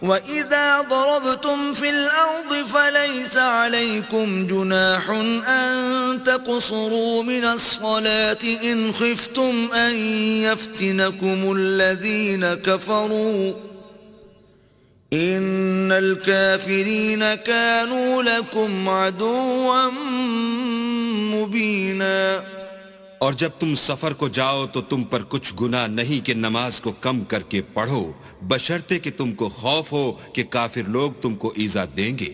وَإِذَا ضَرَبْتُمْ فِي الْأَرْضِ فَلَيْسَ عَلَيْكُمْ جُنَاحٌ أَن تَقْصُرُوا مِنَ الصَّلَاةِ إِنْ خِفْتُمْ أَن يَفْتِنَكُمُ الَّذِينَ كَفَرُوا إِنَّ الْكَافِرِينَ كَانُوا لَكُمْ عَدُوًّا مُبِينًا۔ اور جب تم سفر کو جاؤ تو تم پر کچھ گناہ نہیں کہ نماز کو کم کر کے پڑھو، بشرطے کہ تم کو خوف ہو کہ کافر لوگ تم کو ایذا دیں گے،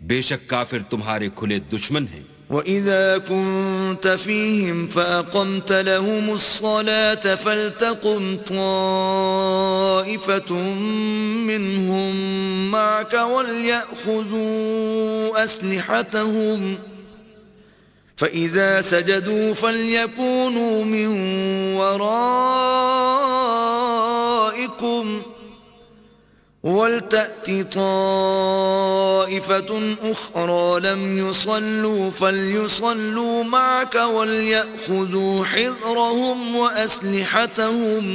بے شک کافر تمہارے کھلے دشمن ہیں۔ وَإِذَا كُنْتَ فِيهِمْ فَأَقَمْتَ لَهُمُ الصَّلَاةَ فَلْتَقُمْ طَائِفَةٌ مِّنْهُمْ مَعَكَ وَلْيَأْخُذُوا أَسْلِحَتَهُمْ فَإِذَا سَجَدُوا فَلْيَكُونُوا مِنْ وَرَائِكُمْ وَلْتَأْتِ طَائِفَةٌ أُخْرَى لَمْ يُصَلُّوا فَلْيُصَلُّوا مَعَكَ وَلْيَأْخُذُوا حِذْرَهُمْ وَأَسْلِحَتَهُمْ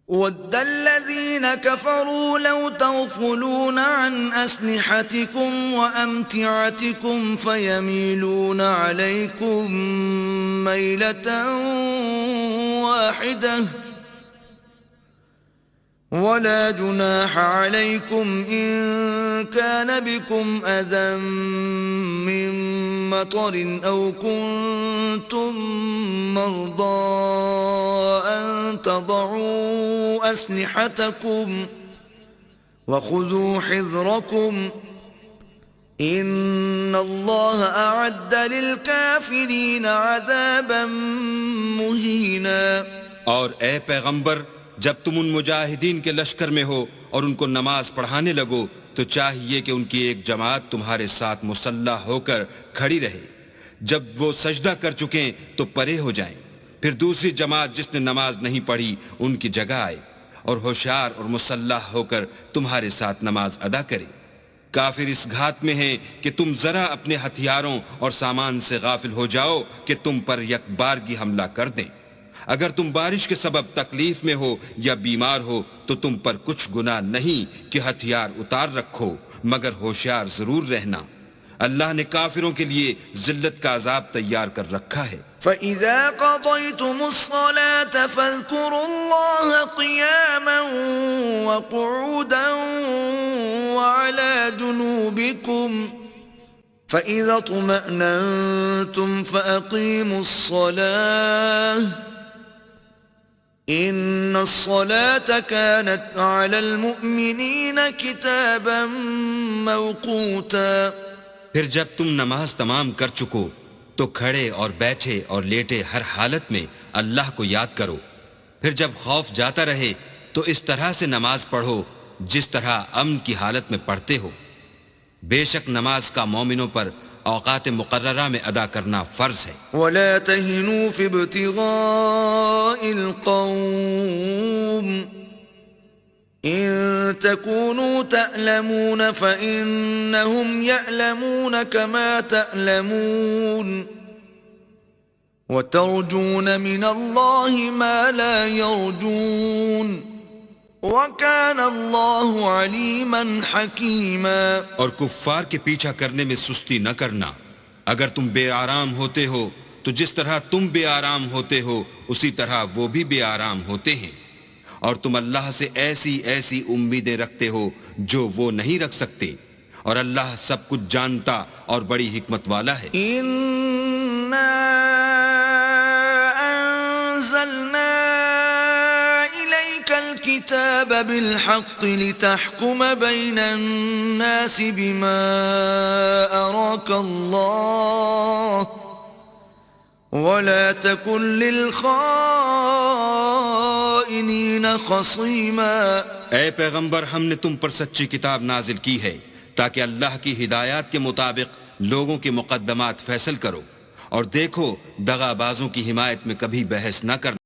وَدَّ الَّذِينَ كَفَرُوا لَوْ تَغْفُلُونَ عَنْ أَسْلِحَتِكُمْ وَأَمْتِعَتِكُمْ فَيَمِيلُونَ عَلَيْكُمْ مَيْلَةً وَاحِدَةً وَلَا جُنَاحَ عَلَيْكُمْ إِن كَانَ بِكُمْ أَذًى مِّن مَّطَرٍ أَوْ كُنتُم مَّرْضَىٰ أَن تَضَعُوا أَسْلِحَتَكُمْ وَخُذُوا حِذْرَكُمْ إِنَّ اللَّهَ أَعَدَّ لِلْكَافِرِينَ عَذَابًا مُّهِينًا۔ اور اے پیغمبر، جب تم ان مجاہدین کے لشکر میں ہو اور ان کو نماز پڑھانے لگو تو چاہیے کہ ان کی ایک جماعت تمہارے ساتھ مسلح ہو کر کھڑی رہے، جب وہ سجدہ کر چکیں تو پرے ہو جائیں، پھر دوسری جماعت جس نے نماز نہیں پڑھی ان کی جگہ آئے اور ہوشیار اور مسلح ہو کر تمہارے ساتھ نماز ادا کرے۔ کافر اس گھات میں ہیں کہ تم ذرا اپنے ہتھیاروں اور سامان سے غافل ہو جاؤ کہ تم پر یک بارگی حملہ کر دیں۔ اگر تم بارش کے سبب تکلیف میں ہو یا بیمار ہو تو تم پر کچھ گناہ نہیں کہ ہتھیار اتار رکھو، مگر ہوشیار ضرور رہنا، اللہ نے کافروں کے لیے ذلت کا عذاب تیار کر رکھا ہے۔ فَإِذَا قَضَيْتُمُ الصَّلَاةَ فَاذْكُرُوا اللَّهَ قِيَامًا وَقُعُودًا وَعَلَى جُنُوبِكُمْ فَإِذَا اطْمَأْنَنْتُمْ فَأَقِيمُوا الصَّلَاةَ إِنَّ الصَّلَاةَ كَانَتْ عَلَى الْمُؤْمِنِينَ كِتَابًا مَوْقُوتًا۔ پھر جب تم نماز تمام کر چکو تو کھڑے اور بیٹھے اور لیٹے ہر حالت میں اللہ کو یاد کرو، پھر جب خوف جاتا رہے تو اس طرح سے نماز پڑھو جس طرح امن کی حالت میں پڑھتے ہو۔ بے شک نماز کا مومنوں پر اوقات مقررہ میں ادا کرنا فرض ہے۔ وَلَا تَهِنُوا فِي ابْتِغَاءِ الْقَوْمِ إِن تَكُونُوا تَأْلَمُونَ فَإِنَّهُمْ يَأْلَمُونَ كَمَا تَأْلَمُونَ وَتَرْجُونَ مِنَ اللَّهِ مَا لَا يَرْجُونَ وَكَانَ اللَّهُ عَلِيمًا حَكِيمًا۔ اور کفار کے پیچھا کرنے میں سستی نہ کرنا، اگر تم بے آرام ہوتے ہو تو جس طرح تم بے آرام ہوتے ہو اسی طرح وہ بھی بے آرام ہوتے ہیں، اور تم اللہ سے ایسی ایسی امیدیں رکھتے ہو جو وہ نہیں رکھ سکتے، اور اللہ سب کچھ جانتا اور بڑی حکمت والا ہے۔ إِنَّا أَنزَلْنَا إِلَيْكَ الْكِتَابَ بِالْحَقِّ لِتَحْكُمَ بَيْنَ النَّاسِ بِمَا أَرَاكَ اللَّهُ وَلَا تَكُنْ لِلْخَائِنِينَ خَصِيمًا۔ اے پیغمبر، ہم نے تم پر سچی کتاب نازل کی ہے تاکہ اللہ کی ہدایات کے مطابق لوگوں کے مقدمات فیصل کرو، اور دیکھو دغا بازوں کی حمایت میں کبھی بحث نہ کرنا۔